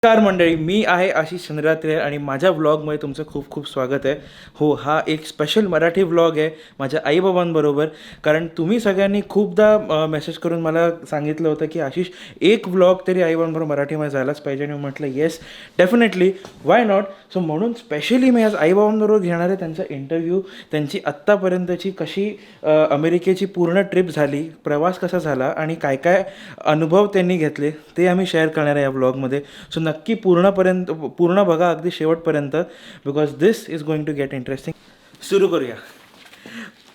नमस्कार मंडळी, मी आहे आशिष चंद्रात्रे आणि माझ्या व्लॉगमध्ये तुमचं खूप खूप स्वागत आहे. हो, हा एक स्पेशल मराठी व्लॉग आहे माझ्या आईबाबांबरोबर. कारण तुम्ही सगळ्यांनी खूपदा मेसेज करून मला सांगितलं होतं की आशिष, एक व्लॉग तरी आईबाबांबरोबर मराठीमध्ये झालाच पाहिजे. आणि मी म्हटलं yes, definitely, why not. So म्हणून स्पेशली मी आज आईबाबांबरोबर घेणार आहे त्यांचा इंटरव्ह्यू. त्यांची आत्तापर्यंतची कशी अमेरिकेची पूर्ण ट्रिप झाली, प्रवास कसा झाला आणि काय काय अनुभव त्यांनी घेतले ते आम्ही शेअर करणार आहे या व्लॉगमध्ये. सो नक्की पूर्ण बघा अगदी शेवटपर्यंत, because this is going to get interesting. सुरू करूया.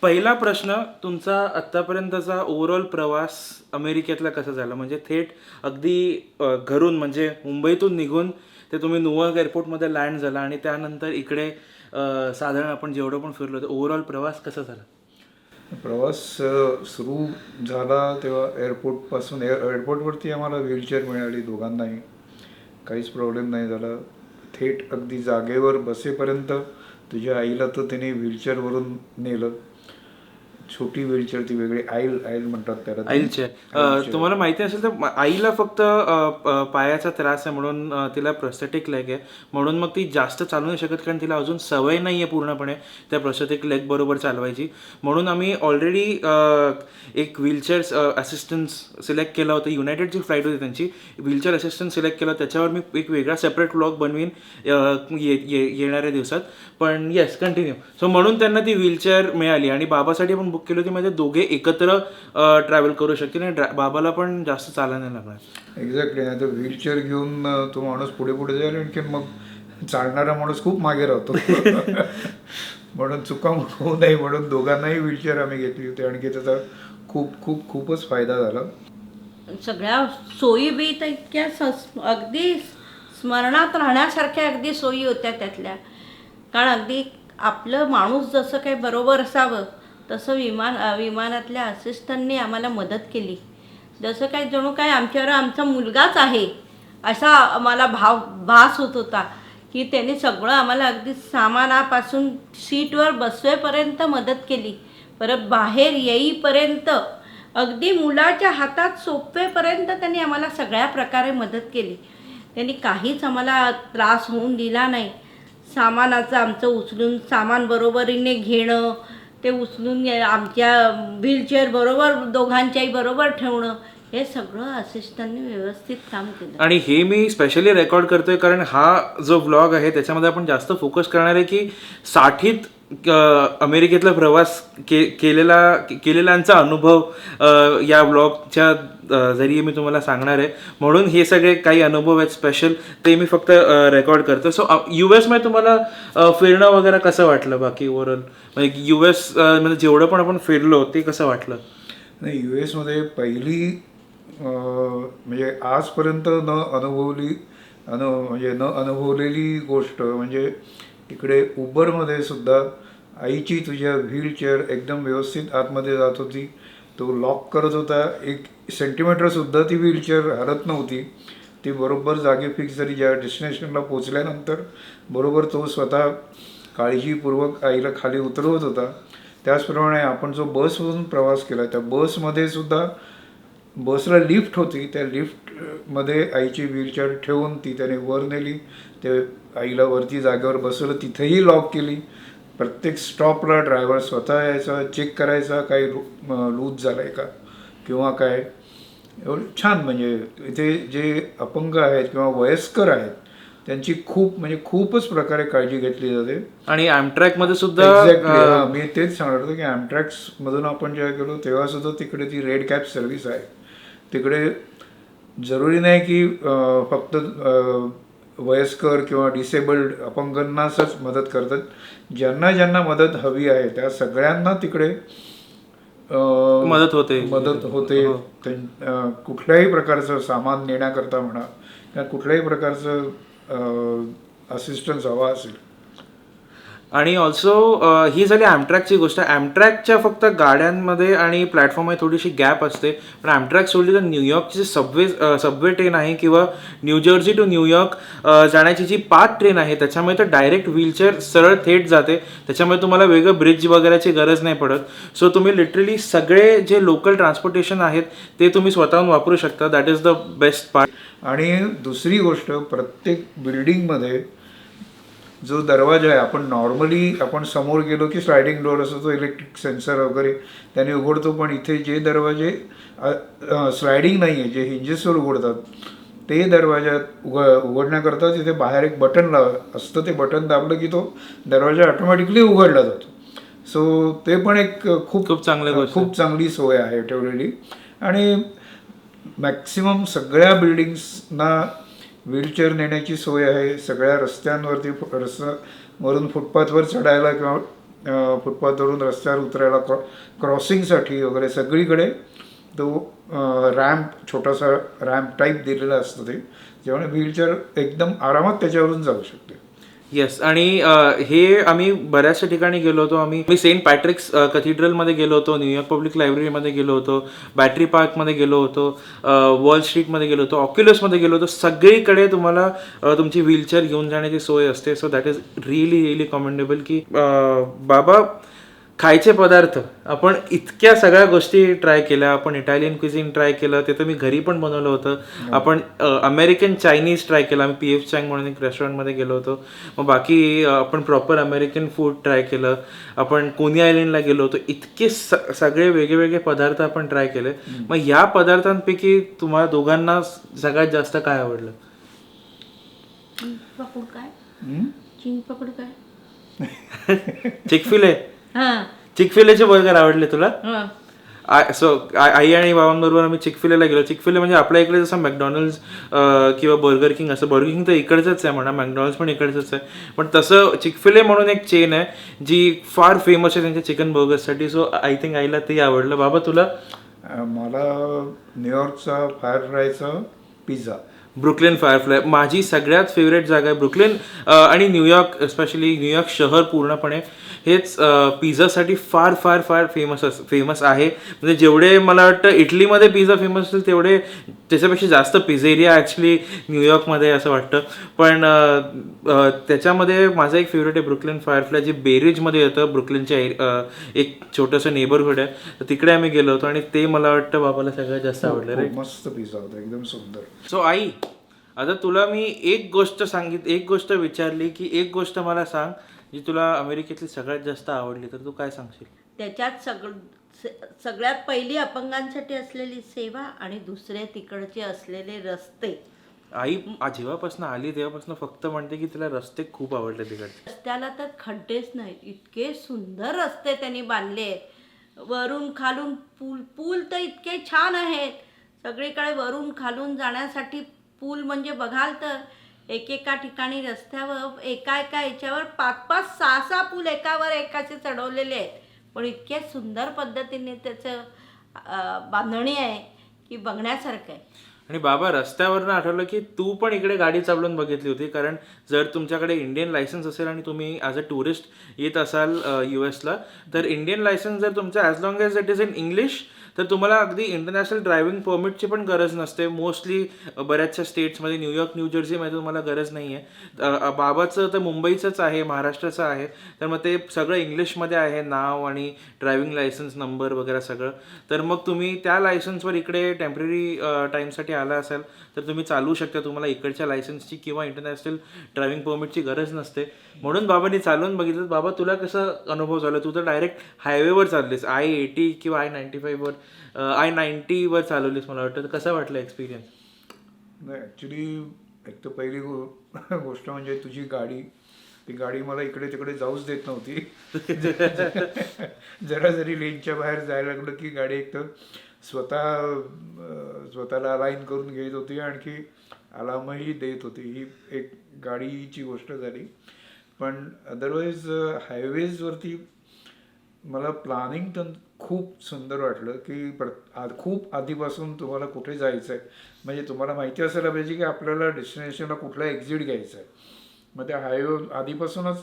पहिला प्रश्न, तुमचा आत्तापर्यंतचा ओव्हरऑल प्रवास अमेरिकेतला कसा झाला? म्हणजे थेट अगदी घरून म्हणजे मुंबईतून निघून ते तुम्ही न्यूयॉर्क एअरपोर्टमध्ये लँड झाला आणि त्यानंतर इकडे साधारण आपण जेवढं पण फिरलो तर ओव्हरऑल प्रवास कसा झाला? प्रवास सुरू झाला तेव्हा एअरपोर्टपासून एअरपोर्टवरती आम्हाला व्हीलचेअर मिळाली दोघांनाही. काहीच प्रॉब्लेम नाही झाला. थेट अगदी जागेवर बसेपर्यंत तुझ्या आईला तर त्याने व्हीलचेअरवरून नेलं. छोटी व्हीलचेअर, ती वेगळी आईल आईल म्हणतात त्याला. आईलचे तुम्हाला माहिती असेल तर आईला फक्त पायाचा त्रास आहे म्हणून तिला प्रोस्थेटिक लेग आहे, म्हणून मग ती जास्त चालू नाही शकत कारण तिला अजून सवय नाही आहे पूर्णपणे त्या प्रोस्थेटिक लेग बरोबर चालवायची. म्हणून आम्ही ऑलरेडी एक व्हीलचेअर असिस्टन्स सिलेक्ट केला होता. युनायटेडची फ्लाईट होती त्यांची, व्हीलचेअर असिस्टन्स सिलेक्ट केला. त्याच्यावर मी एक वेगळा सेपरेट व्लॉग बनवीन येणाऱ्या दिवसात. पण येस, कंटिन्यू. सो म्हणून त्यांना ती व्हीलचेअर मिळाली आणि बाबासाठी पण बुक केली होती, म्हणजे दोघे एकत्र ट्रॅव्हल करू शकतील आणि बाबाला पण जास्त चालायला नाही लागणार. एक्झॅक्टली. नाही तर व्हीलचेअर घेऊन तो माणूस पुढे पुढे जाईल, आणखी मग चालणारा माणूस खूप मागे राहतो. म्हणून चुका होऊ नये म्हणून दोघांनाही व्हीलचेअर आम्ही घेतली होती. आणखी त्याचा खूपच फायदा झाला. सगळ्या सोयी बी तर इतक्या अगदी स्मरणात राहण्यासारख्या अगदी सोयी होत्या त्यातल्या. कारण अगदी आपलं माणूस जसं काही बरोबर असावं तसं विमानातल्या असिस्टंटने आम्हाला मदत केली. जसं काय जणू काय आमच्यावर आमचा मुलगाच आहे असा आम्हाला भास होत होता की त्यांनी सगळं आम्हाला अगदी सामानापासून सीटवर बसवेपर्यंत मदत केली. परत बाहेर येईपर्यंत अगदी मुलाच्या हातात सोपवेपर्यंत त्यांनी आम्हाला सगळ्या प्रकारे मदत केली. त्यांनी काहीच आम्हाला त्रास होऊन दिला नाही. सामानाचं आमचं उचलून सामान बरोबरीने घेणं, ते उचलून आमच्या व्हीलचेअर बरोबर दोघांच्याही बरोबर ठेवणं, हे सगळं असिस्टंटने व्यवस्थित काम केलं. आणि हे मी स्पेशली रेकॉर्ड करतोय कारण हा जो व्लॉग आहे त्याच्यामध्ये आपण जास्त फोकस करणार आहे की साठीत अमेरिकेतला प्रवास केलेल्यांचा अनुभव या व्लॉगच्या जरिये मी तुम्हाला सांगणार आहे. म्हणून हे सगळे काही अनुभव आहेत स्पेशल, ते मी फक्त रेकॉर्ड करतो. सो US मध्ये तुम्हाला फिरणं वगैरे कसं वाटलं? बाकी ओव्हरऑल म्हणजे US मध्ये जेवढं पण आपण फिरलो ते कसं वाटलं? नाही, US मध्ये पहिली म्हणजे आजपर्यंत न अनुभवलेली गोष्ट म्हणजे इकडे उबरमध्ये सुद्धा आईची तुझ्या व्हीलचेअर एकदम व्यवस्थित आतमध्ये जात होती. तो लॉक करत होता, 1 सेंटीमीटरसुद्धा ती व्हीलचेअर हलत नव्हती. ती बरोबर जागी फिक्स झाली. ज्या डेस्टिनेशनला पोचल्यानंतर बरोबर तो स्वतः काळजीपूर्वक आईला खाली उतरवत होता. त्याचप्रमाणे आपण जो बसमधून प्रवास केला त्या बसमध्ये सुद्धा, बसला लिफ्ट होती, त्या लिफ्टमध्ये आईची व्हीलचेअर ठेवून ती त्याने वर नेली. ते आईला वरती जागेवर बसवलं, तिथेही लॉक केली. प्रत्येक स्टॉपला ड्रायव्हर स्वतः यायचा, चेक करायचा काही लूज झाला आहे का किंवा काय. एवढं छान. म्हणजे इथे जे अपंग आहेत किंवा वयस्कर आहेत त्यांची खूपच प्रकारे काळजी घेतली जाते. आणि ॲम्ट्रॅकमध्ये सुद्धा मी तेच सांगणार होतो की ॲम्ट्रॅक्समधून आपण जेव्हा गेलो तेव्हा सुद्धा तिकडे ती रेड कॅप सर्व्हिस आहे. तिकडे जरुरी नाही की फक्त वयस्कर किंवा डिसेबल्ड अपंगांनाच मदत करतात. ज्यांना मदत हवी आहे त्या सगळ्यांना तिकडे मदत होते. कुठल्याही प्रकारचं सामान नेण्याकरता म्हणा किंवा कुठल्याही प्रकारचं असिस्टन्स हवा असेल. आणि ऑल्सो ही झाली ॲमट्रॅकची गोष्ट. ॲमट्रॅकच्या फक्त गाड्यांमध्ये आणि प्लॅटफॉर्ममध्ये थोडीशी गॅप असते, पण ॲमट्रॅक सोडली तर न्यूयॉर्कची जी सबवे ट्रेन आहे किंवा न्यूजर्सी टू न्यूयॉर्क जाण्याची जी 5 ट्रेन आहे त्याच्यामुळे तर डायरेक्ट व्हीलचेअर सरळ थेट जाते. त्याच्यामुळे तुम्हाला वेगळं ब्रिज वगैरेची गरज नाही पडत. सो तुम्ही लिटरली सगळे जे लोकल ट्रान्सपोर्टेशन आहेत ते तुम्ही स्वतःहून वापरू शकता. That is the best part. आणि दुसरी गोष्ट, प्रत्येक बिल्डिंगमध्ये जो दरवाजा आहे, आपण नॉर्मली आपण समोर गेलो की स्लायडिंग डोअर असतो, तो इलेक्ट्रिक सेन्सर वगैरे त्याने उघडतो, पण इथे जे दरवाजे स्लायडिंग नाही आहे, जे हिंजेसवर उघडतात, ते दरवाजा उघडण्याकरता तिथे बाहेर एक बटन असतं. ते बटन दाबलं की तो दरवाजा ऑटोमॅटिकली उघडला जातो. सो ते पण एक खूप चांगली गोष्ट, खूप चांगली सोय आहे ठेवलेली. आणि मॅक्सिमम सगळ्या बिल्डिंग्सना व्हीलचेअर नेण्याची सोय आहे. सगळ्या रस्त्यांवरती रस्त्यावरून फुटपाथवर चढायला किंवा फुटपाथवरून रस्त्यावर उतरायला क्रॉसिंगसाठी वगैरे सगळीकडे तो रॅम्प, छोटासा रॅम्प टाईप दिलेला असतं ते, जेव्हा व्हीलचेअर एकदम आरामात त्याच्यावरून जाऊ शकते. येस. आणि हे आम्ही बऱ्याचशा ठिकाणी गेलो होतो. आम्ही सेंट पॅट्रिक्स कॅथिड्रलमध्ये गेलो होतो, न्यूयॉर्क पब्लिक लायब्ररीमध्ये गेलो होतो, बॅटरी पार्कमध्ये गेलो होतो, वॉल स्ट्रीटमध्ये गेलो होतो, ऑक्युलसमध्ये गेलो होतो. सगळीकडे तुम्हाला तुमची व्हीलचेअर घेऊन जाण्याची सोय असते. So that is really really commendable. की बाबा, खायचे पदार्थ आपण इतक्या सगळ्या गोष्टी ट्राय केल्या. आपण इटालियन क्विझिन ट्राय केलं, ते तर मी घरी पण बनवलं होतं. आपण अमेरिकन चायनीज ट्राय केलं. आम्ही PF चँग म्हणून एक रेस्टॉरंटमध्ये गेलो होतो. मग बाकी आपण प्रॉपर अमेरिकन फूड ट्राय केलं. आपण कोनी आयलंडला गेलो होतो. इतके सगळे वेगवेगळे पदार्थ आपण ट्राय केले. मग या पदार्थांपैकी तुम्हाला दोघांना सगळ्यात जास्त काय आवडलं? पकड काय? चिंग पकड काय? चिकफिले. हां. चिकफिलेचे बर्गर आवडले तुला? हां. सो आई आणि बाबांबरोबर आम्ही चिकफिलेला गेलो. चिकफिले म्हणजे आपल्या इकडे जसं मॅकडॉनल्ड्स किंवा बर्गर किंग असं. बर्गर किंग तर इकडचंच आहे म्हणा, मॅकडॉनल्ड्स पण इकडचंच आहे. पण तसं चिकफिले म्हणून एक चेन आहे जी फार फेमस आहे त्यांच्या चिकन बर्गर्ससाठी. सो आय थिंक आईला ते आवडलं. बाबा तुला? मला न्यूयॉर्कचा फायर फ्रायचा पिझ्झा. ब्रुकलिन फायरफ्लाय माझी सगळ्यात फेवरेट जागा आहे. ब्रुकलिन आणि न्यूयॉर्क, स्पेशली न्यूयॉर्क शहर पूर्णपणे हेच पिझ्झासाठी फार फार फार फेमस आहे. म्हणजे जेवढे मला वाटतं इटलीमध्ये पिझ्झा फेमस असेल तेवढे त्याच्यापेक्षा जास्त पिझेरिया ॲक्च्युली न्यूयॉर्कमध्ये असं वाटतं. पण त्याच्यामध्ये माझं एक फेवरेट आहे ब्रुकलिन फायरफ्लाय, जे बेरिजमध्ये येतं. ब्रुकलिनच्या एक छोटंसं नेबरहुड आहे, तर तिकडे आम्ही गेलो होतो आणि ते मला वाटतं बाबाला सगळ्यात जास्त आवडलं रे. मस्त पिझ्झा होता, एकदम सुंदर. सो आई, आता तुला मी एक गोष्ट विचारली की एक गोष्ट मला सांग जी तुला अमेरिकेतली सगळ्यात जास्त आवडली, तर तू काय सांगशील? त्याच्यात सगळ्यात पहिली अपंगांसाठी असलेली सेवा आणि दुसरे तिकडचे असलेले रस्ते. आई जेव्हापासून आली तेव्हापासून फक्त म्हणते की तिला रस्ते खूप आवडले तिकडचे. रस्त्याला तर खड्डेच नाहीत, इतके सुंदर रस्ते त्यांनी बांधले आहेत. वरून खालून पूल तर इतके छान आहेत. सगळीकडे वरून खालून जाण्यासाठी पूल म्हणजे बघाल तर एकेका ठिकाणी रस्त्यावर एका याच्यावर 5-5, 6-6 पूल एकावर एकाचे चढवलेले आहेत. पण इतक्या सुंदर पद्धतीने त्याचं बांधणी आहे की बघण्यासारखं आहे. आणि बाबा, रस्त्यावरनं आठवलं की तू पण इकडे गाडी चालवून बघितली होती. कारण जर तुमच्याकडे इंडियन लायसन्स असेल आणि तुम्ही ॲज अ टुरिस्ट येत असाल US ला, तर इंडियन लायसन्स जर तुमचं as long as it is in English, तर तुम्हाला अगदी इंटरनॅशनल ड्रायव्हिंग परमिटची पण गरज नसते. मोस्टली बऱ्याचशा स्टेट्समध्ये, न्यूयॉर्क, न्यूजर्सीमध्ये तुम्हाला गरज नाही आहे. बाबाचं तर मुंबईचंच आहे, महाराष्ट्राचं आहे, तर मग ते सगळं इंग्लिशमध्ये आहे, नाव आणि ड्रायव्हिंग लायसन्स नंबर वगैरे सगळं. तर मग तुम्ही त्या लायसन्सवर इकडे टेम्पररी टाईमसाठी आला असाल तर तुम्ही चालवू शकता. तुम्हाला इकडच्या लायसन्सची किंवा इंटरनॅशनल ड्रायव्हिंग परमिटची गरज नसते. म्हणून बाबांनी चालवून बघितलं. बाबा, तुला कसं अनुभव झाला? तू तर डायरेक्ट हायवेवर चाललीस, I-80 किंवा I-95वर, I-90वर चालवलीस मला वाटतं. तर कसं वाटलं एक्सपिरियन्स? नाही, ॲक्च्युली एक तर पहिली गोष्ट म्हणजे तुझी गाडी, ती गाडी मला इकडे तिकडे जाऊच देत नव्हती. जरा जरी लेनच्या बाहेर जायला लागलं की गाडी एक तर स्वतःला अलाईन करून घेत होती, आणखी अलार्मही देत होती. ही एक गाडीची गोष्ट झाली. पण अदरवाईज हायवेजवरती मला प्लॅनिंग तर खूप सुंदर वाटलं की खूप आधीपासून तुम्हाला कुठे जायचं आहे, म्हणजे तुम्हाला माहिती असायला पाहिजे की आपल्याला डेस्टिनेशनला कुठला एक्झिट घ्यायचा आहे. मग त्या हायवे आधीपासूनच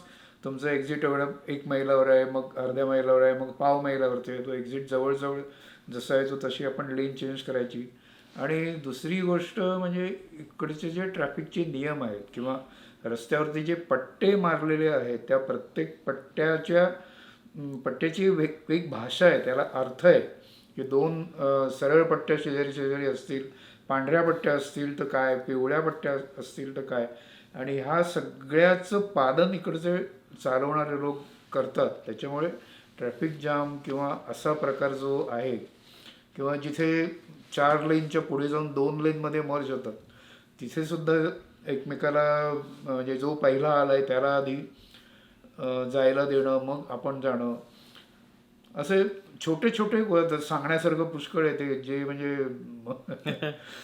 तुमचं एक्झिट एवढं 1 मैलावर आहे, मग अर्ध्या मैलावर आहे, मग पाव मैलावरती आहे. तो एक्झिट जवळजवळ जसा आहे तो तशी आपण लेन चेंज करायची. आणि दुसरी गोष्ट म्हणजे इकडचे जे ट्रॅफिकचे नियम आहेत किंवा रस्त्यावरती जे पट्टे मारलेले आहेत त्या प्रत्येक पट्ट्याची एक भाषा आहे, त्याला अर्थ आहे की 2 सरळ पट्ट्या शेजारी शेजारी असतील, पांढऱ्या पट्ट्या असतील तर काय, पिवळ्या पट्ट्या असतील तर काय. आणि ह्या सगळ्याचं पालन इकडचे चालवणारे लोक करतात. त्याच्यामुळे ट्रॅफिक जाम किंवा असा प्रकार जो आहे किंवा जिथे 4 लेनच्या पुढे जाऊन 2 लेनमध्ये मर्ज होतात तिथे सुद्धा एकमेकाला म्हणजे जो पहिला आलाय त्याला आधी जायला देणं, मग आपण जाणं. असे छोटे छोटे सांगण्यासारखं पुष्कळ आहे ते, जे म्हणजे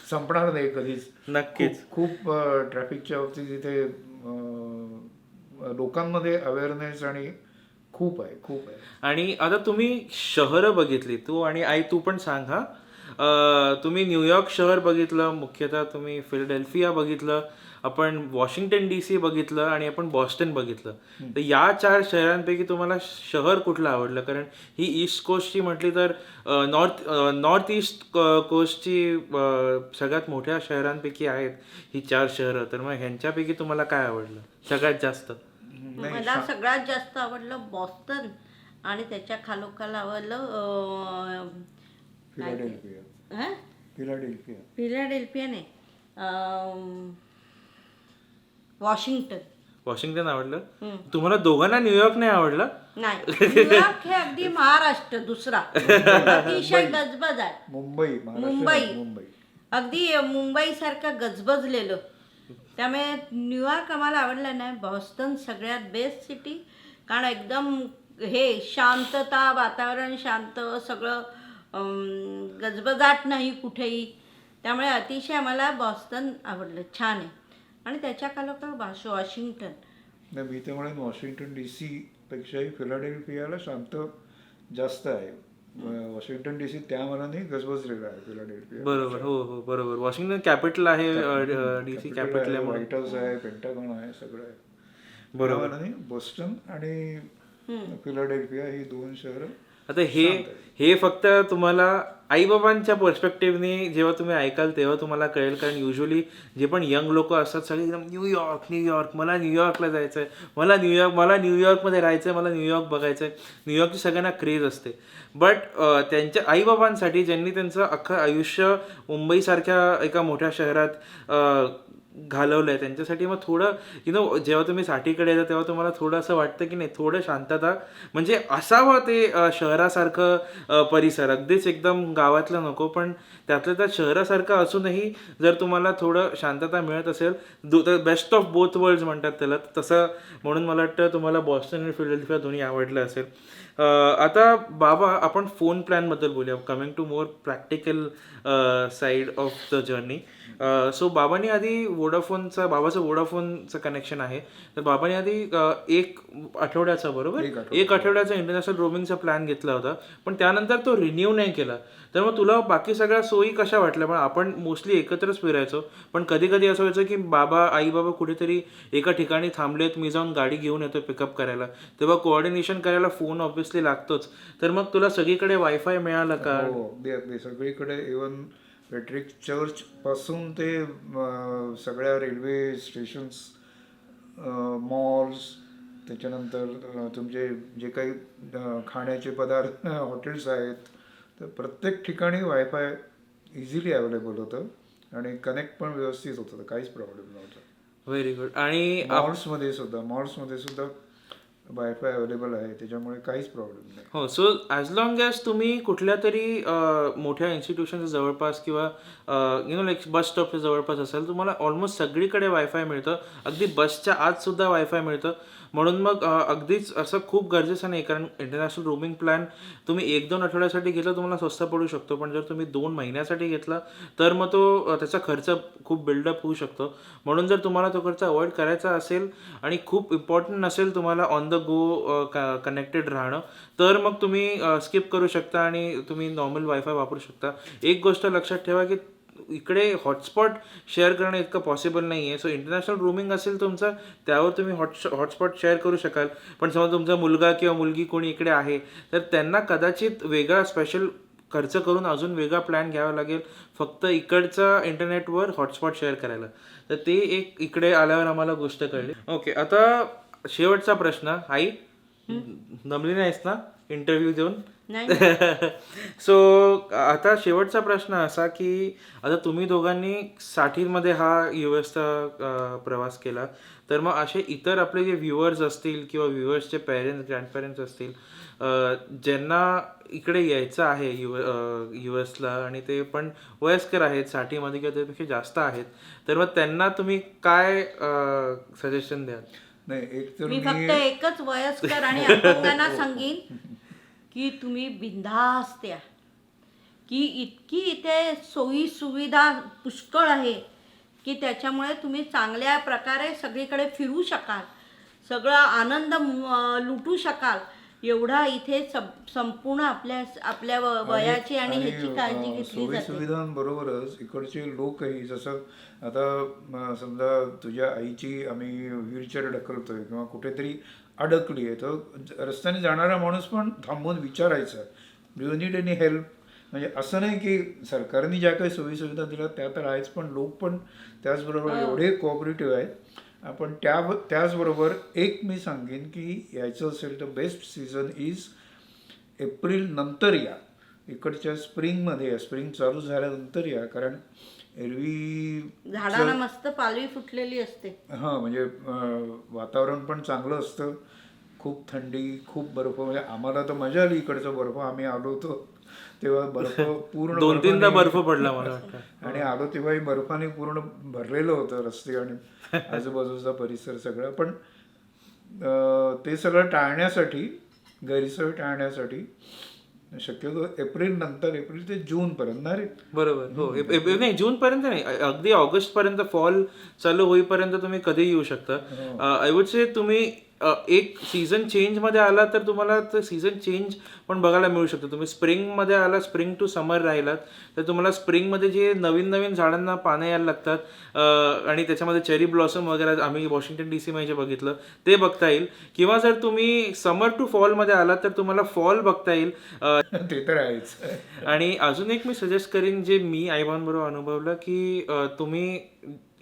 संपणार नाही कधीच. नक्कीच. खूप ट्रॅफिकच्या बाबतीत तिथे लोकांमध्ये अवेअरनेस आणि खूप आहे. आणि आता तुम्ही शहरं बघितली, तू आणि आई, तू पण सांग हा. तुम्ही न्यूयॉर्क शहर बघितलं, मुख्यतः तुम्ही फिलाडेल्फिया बघितलं, आपण वॉशिंग्टन DC बघितलं आणि आपण बॉस्टन बघितलं. तर या 4 शहरांपैकी तुम्हाला शहर कुठलं आवडलं? कारण ही ईस्ट कोस्टची म्हटली तर नॉर्थ ईस्ट कोस्टची सगळ्यात मोठ्या शहरांपैकी आहेत ही 4 शहरं. तर मग ह्यांच्यापैकी तुम्हाला काय आवडलं सगळ्यात जास्त? मला सगळ्यात जास्त आवडलं बॉस्टन आणि त्याच्या खालोखाल आवडलं फिलाडेल्फिया. फिलाडेल्फिया नाही, वॉशिंग्टन आवडलं. तुम्हाला दोघांना न्यूयॉर्क नाही आवडलं? नाही, न्यूयॉर्क हे अगदी महाराष्ट्र दुसरा अतिशय गजबज आहे. मुंबई अगदी मुंबई सारखं गजबजलेलं. त्यामुळे न्यूयॉर्क आम्हाला आवडलं नाही. बॉस्टन सगळ्यात बेस्ट सिटी, कारण एकदम हे शांतता, वातावरण शांत, सगळं गजबजाट नाही कुठेही. त्यामुळे अतिशय आम्हाला बॉस्टन आवडलं, छान आहे. आणि त्याच्या खालोखाल वॉशिंग्टन. नाही, मी तर म्हणेन वॉशिंग्टन DC पेक्षाही फिलाडेल्फियाला शांत जास्त आहे. वॉशिंग्टन DC त्या मनाने गजबजलेला आहे फिलाडेल्फिया. बरोबर, हो बरोबर. वॉशिंग्टन कॅपिटल आहे, DC कॅपिटल आहे, व्हाईट हाऊस आहे, पेंटागॉन आहे, सगळं आहे. बरोबर. मनाने बॉस्टन आणि फिलाडेल्फिया ही 2 शहरं. आता हे फक्त तुम्हाला आईबाबांच्या पर्स्पेक्टिव्हने जेव्हा तुम्ही ऐकाल तेव्हा तुम्हाला कळेल. कारण युजली जे पण यंग लोक असतात सगळे एकदम न्यूयॉर्क, मला न्यूयॉर्कला जायचं आहे, मला न्यूयॉर्कमध्ये राहायचं आहे, मला न्यूयॉर्क बघायचं आहे. न्यूयॉर्कची सगळ्यांना क्रेज असते. बट त्यांच्या आईबाबांसाठी ज्यांनी त्यांचं अख्खं आयुष्य मुंबईसारख्या एका मोठ्या शहरात घालवलं आहे, त्यांच्यासाठी मग थोडं जेव्हा तुम्ही साठीकडे येता तेव्हा तुम्हाला थोडं असं वाटतं की नाही, थोडं शांतता म्हणजे असावं ते शहरासारखं परिसर. अगदीच एकदम गावातलं नको, पण त्यातलं त्या शहरासारखं असूनही जर तुम्हाला थोडं शांतता मिळत असेल, बेस्ट ऑफ बोथ वर्ल्ड्स म्हणतात त्याला, तसं म्हणून मला वाटतं तुम्हाला बॉस्टन आणि फिलाडेल्फिया दोन्ही आवडलं असेल. आता बाबा, आपण फोन प्लॅनबद्दल बोलूया, coming to more practical side of the journey. So बाबांनी आधी बाबाचं वोडाफोनचं कनेक्शन आहे, तर बाबांनी आधी 1 आठवड्याचा बरोबर 1 आठवड्याचा इंटरनॅशनल रोमिंगचा प्लॅन घेतला होता, पण त्यानंतर तो रिन्यू नाही केला. तर मग तुला बाकी सगळ्या सोयी कशा वाटल्या? पण आपण मोस्टली एकत्रच फिरायचो, पण कधी कधी असं व्हायचं की आई बाबा कुठेतरी एका ठिकाणी थांबलेत, मी जाऊन गाडी घेऊन येतो पिकअप करायला, तेव्हा कोऑर्डिनेशन करायला फोन ऑब्व्हियसली लागतोच. तर मग तुला सगळीकडे वायफाय मिळालं का? हो, अगदी सगळीकडे. इव्हन पॅट्रिक चर्च पासून ते सगळ्या रेल्वे स्टेशन्स, मॉल्स, त्याच्यानंतर तुमचे जे काही खाण्याचे पदार्थ, हॉटेल्स आहेत, तर प्रत्येक ठिकाणी वायफाय इझिली अवेलेबल होतं आणि कनेक्ट पण व्यवस्थित होतं, तर काहीच प्रॉब्लेम नव्हता. Very good. आणि मॉल्समध्ये सुद्धा वायफाय अवेलेबल आहे, त्याच्यामुळे काहीच प्रॉब्लेम नाही. हो, सो ॲज लॉंग ॲज तुम्ही कुठल्या तरी मोठ्या इन्स्टिट्यूशनच्या जवळपास किंवा लाईक बस स्टॉपच्या जवळपास असेल, तुम्हाला ऑलमोस्ट सगळीकडे वायफाय मिळतं, अगदी बसच्या आतसुद्धा वायफाय मिळतं. म्हणून मग अगदीच असं खूप गरजेचं नाही, कारण इंटरनॅशनल रोमिंग प्लॅन तुम्ही 1-2 आठवड्यासाठी घेतला तुम्हाला स्वस्त पडू शकतो, पण जर तुम्ही 2 महिन्यासाठी घेतला तर मग तो त्याचा खर्च खूप बिल्डअप होऊ शकतो. म्हणून जर तुम्हाला तो खर्च अवॉइड करायचा असेल आणि खूप इम्पॉर्टंट नसेल तुम्हाला ऑन द गो कनेक्टेड राहणं, तर मग तुम्ही स्किप करू शकता आणि तुम्ही नॉर्मल वायफाय वापरू शकता. एक गोष्ट लक्षात ठेवा की इकडे हॉटस्पॉट शेअर करणं इतकं पॉसिबल नाही आहे. सो इंटरनॅशनल रोमिंग असेल तुमचं, त्यावर तुम्ही हॉटस्पॉट शेअर करू शकाल. पण समजा तुमचा मुलगा किंवा मुलगी कोणी इकडे आहे, तर त्यांना कदाचित वेगळा स्पेशल खर्च करून अजून वेगळा प्लॅन घ्यावा लागेल फक्त इकडचा इंटरनेटवर हॉटस्पॉट शेअर करायला. तर ते एक इकडे आल्यावर आम्हाला गोष्ट कळली. ओके, आता शेवटचा प्रश्न. आई, दमली नाहीस ना इंटरव्ह्यू देऊन? नाही. सो आता शेवटचा प्रश्न असा की आता तुम्ही दोघांनी 60मध्ये हा US चा प्रवास केला, तर मग असे इतर आपले जे व्ह्युअर्स असतील किंवा व्ह्युअर्सचे पेरेंट्स ग्रँडपेरेंट्स असतील ज्यांना इकडे यायचं आहे US ला आणि ते पण वयस्कर आहेत, 60मध्ये किंवा त्यापेक्षा जास्त आहेत, तर मग त्यांना तुम्ही काय सजेशन द्याल? नाही, एक तर मी फक्त एकच वयस्कर आणि अपंगांना सांगीन की तुम्ही बिनधास्त या, की इतकी इथे सोयी सुविधा पुष्कळ आहे की त्याच्यामुळे तुम्ही चांगल्या प्रकारे सगळीकडे फिरू शकाल, सगळा आनंद लुटू शकाल. एवढा इथे संपूर्ण आपल्या वयाची आणि ह्याची काळजी घेतली सोयी जाते. सुविधांबरोबरच इकडचे लोकही, जसं आता समजा तुझ्या आईची आम्ही व्हीलचेअर ढकलतोय किंवा कुठेतरी अडकली आहे, तर रस्त्याने जाणारा माणूस पण थांबून विचारायचा, do you need any help. म्हणजे असं नाही की सरकारने ज्या काही सोयी सुविधा दिल्या त्या तर आहेच, पण लोक पण त्याचबरोबर एवढे कोऑपरेटिव्ह आहेत. आपण त्याचबरोबर एक मी सांगेन की यायचं असेल तर बेस्ट सीझन इज एप्रिल नंतर या. इकडच्या स्प्रिंगमध्ये या, स्प्रिंग चालू झाल्यानंतर या, कारण एरवी झाडाला मस्त पालवी फुटलेली असते. हां, म्हणजे वातावरण पण चांगलं असतं, खूप थंडी, खूप बर्फ. म्हणजे आम्हाला तर मजा आली इकडचा बर्फ. आम्ही आलो होतो तेव्हा बर्फ पूर्ण 2-3दा बर्फ पडला मला वाटतं. आणि आलो तेव्हाही बर्फाने पूर्ण भरलेलं होतं रस्ते आणि आजूबाजूचा परिसर सगळं. पण ते सगळं टाळण्यासाठी, गैरसोय टाळण्यासाठी शक्यतो एप्रिल नंतर, एप्रिल ते जून पर्यंत ना रे. बरोबर. हो, नाही जून पर्यंत नाही, अगदी ऑगस्ट पर्यंत, फॉल चालू होईपर्यंत तुम्ही कधी येऊ शकता. आय वुड से तुम्ही एक सीझन चेंजमध्ये आला तर तुम्हाला ते सीझन चेंज पण बघायला मिळू शकतो. तुम्ही स्प्रिंगमध्ये आला, स्प्रिंग टू समर राहिलात, तर तुम्हाला स्प्रिंगमध्ये जे नवीन नवीन झाडांना पानं यायला लागतात आणि त्याच्यामध्ये चेरी ब्लॉसम वगैरे आम्ही वॉशिंग्टन DC मध्ये जे बघितलं ते बघता येईल. किंवा जर तुम्ही समर टू फॉलमध्ये आलात तर तुम्हाला फॉल बघता येईल. ते तर आहेच. आणि अजून एक मी सजेस्ट करीन जे मी आईबांबरोबर अनुभवलं की तुम्ही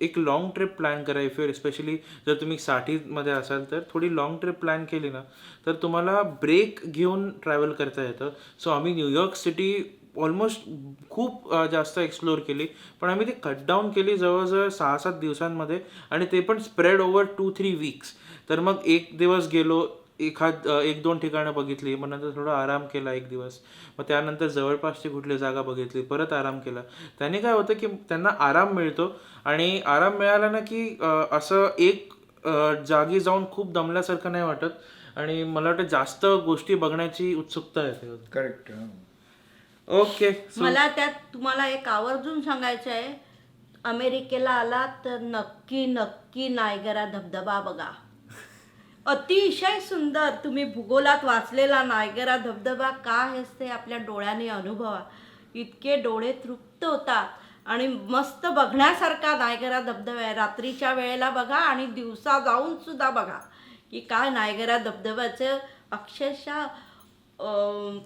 एक लॉंग ट्रिप प्लॅन करा. इफ युअर स्पेशली जर तुम्ही 60मध्ये असाल तर थोडी लॉंग ट्रिप प्लॅन केली ना तर तुम्हाला ब्रेक घेऊन ट्रॅव्हल करता येतं. सो आम्ही न्यूयॉर्क सिटी ऑलमोस्ट खूप जास्त एक्सप्लोअर केली, पण आम्ही ती कट डाऊन केली जवळजवळ 6-7 दिवसांमध्ये, आणि ते पण स्प्रेड ओव्हर 2-3 वीक्स. तर मग एक दिवस गेलो, 1-2 ठिकाणं बघितली, मग नंतर थोडा आराम केला एक दिवस, मग त्यानंतर जवळपासची कुठली जागा बघितली, परत आराम केला. त्याने काय होतं की त्यांना आराम मिळतो, आणि आराम मिळाला ना की असं एक जागी जाऊन खूप दमल्यासारखं नाही वाटत, आणि मला वाटतं जास्त गोष्टी बघण्याची उत्सुकता येते. करेक्ट. ओके. मला त्यात तुम्हाला एक आवर्जून सांगायचं आहे, अमेरिकेला आलात तर नक्की नक्की नायगरा धबधबा बघा. अतिशय सुंदर. तुम्ही भूगोलात वाचलेला नायगरा धबधबा काय असते आपल्या डोळ्याने अनुभवा. इतके डोळे तृप्त होतात, आणि मस्त बघण्यासारखा नायगरा धबधबा आहे. रात्रीच्या वेळेला बघा आणि दिवसा जाऊन सुद्धा बघा की काय नायगरा धबधब्याचं अक्षरशः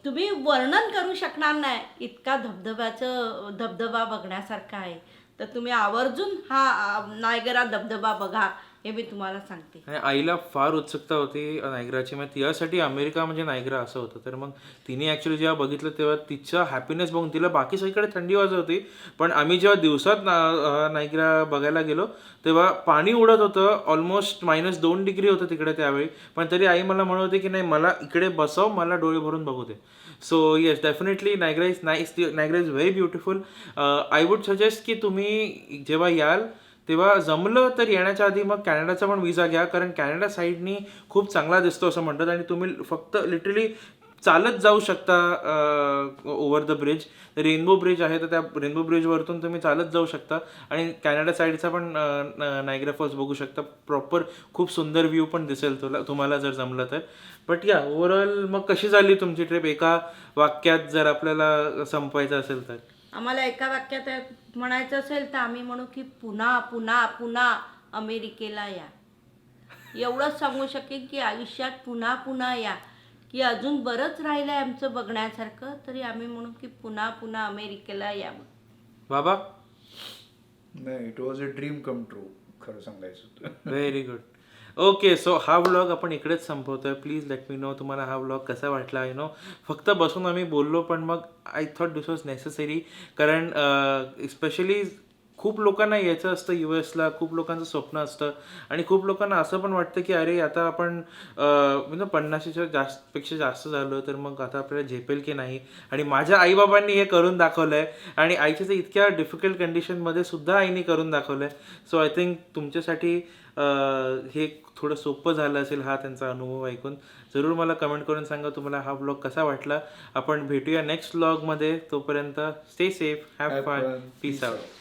तुम्ही वर्णन करू शकणार नाही, इतका धबधबा बघण्यासारखा आहे. तर तुम्ही आवर्जून हा नायगरा धबधबा बघा, हे मी तुम्हाला सांगते. आणि आईला फार उत्सुकता होती नायगराची, मग तिच्यासाठी अमेरिका म्हणजे नायगरा असं होतं. तर मग तिने ॲक्च्युली जेव्हा बघितलं तेव्हा तिचा हॅपीनेस बघून, तिला बाकी सगळीकडे थंडी वाजत होती, पण आम्ही जेव्हा दिवसात नायगरा बघायला गेलो तेव्हा पाणी उडत होतं. ऑलमोस्ट -2 डिग्री होतं तिकडे त्यावेळी, पण तरी आई मला म्हणत होती की नाही, मला इकडे बसव, मला डोळे भरून बघू दे. So yes, definitely Niagara is nice. Niagara is very beautiful. I would suggest की तुम्ही जेव्हा याल तेव्हा जमलं तर येण्याच्या आधी मग कॅनडाचा पण विजा घ्या, कारण कॅनडा साईडनी खूप चांगला दिसतो असं म्हणतात, आणि तुम्ही फक्त लिटरली चालत जाऊ शकता over the bridge. Rainbow bridge आहे, तर त्या रेनबो ब्रिजवरतून तुम्ही चालत जाऊ शकता, आणि कॅनडा साईडचा पण नायगरा फॉल्स बघू शकता. प्रॉपर खूप सुंदर व्ह्यू पण दिसेल तुम्हाला जर जमलं तर. बट या ओव्हरऑल मग कशी झाली तुमची ट्रिप एका वाक्यात जर आपल्याला संपवायचं असेल तर? आम्हाला एका वाक्यात म्हणायचं असेल तर आम्ही म्हणू की पुन्हा पुन्हा पुन्हा अमेरिकेला या. एवढंच सांगू शकेन की आयुष्यात पुन्हा पुन्हा या, की अजून बरंच राहिलं आहे आमचं बघण्यासारखं, तरी आम्ही म्हणू की पुन्हा पुन्हा अमेरिकेला यावं. बाबा. नाही, it was a dream come true खरं सांगायचं तर. Very good. ओके, सो हा व्लॉग आपण इकडेच संपवतोय. प्लीज लेट मी नो तुम्हाला हा व्लॉग कसा वाटला. फक्त बसून आम्ही बोललो, पण मग I thought this was necessary. कारण स्पेशली खूप लोकांना यायचं असतं US ला, खूप लोकांचं स्वप्न असतं आणि खूप लोकांना असं पण वाटतं की अरे आता आपण 50च्या पेक्षा जास्त झालो तर मग आता आपल्याला झेपेल की नाही. आणि माझ्या आईबाबांनी हे करून दाखवलं आहे आणि आईच्या तर इतक्या डिफिकल्ट कंडिशनमध्ये सुद्धा आईने करून दाखवलं आहे. सो आय थिंक तुमच्यासाठी हे थोडं सोपं झालं असेल हा त्यांचा अनुभव ऐकून. जरूर मला कमेंट करून सांगा तुम्हाला हा व्लॉग कसा वाटला. आपण भेटूया नेक्स्ट व्लॉगमध्ये. तोपर्यंत stay safe, have Have fun, fun. Peace Peace out. out.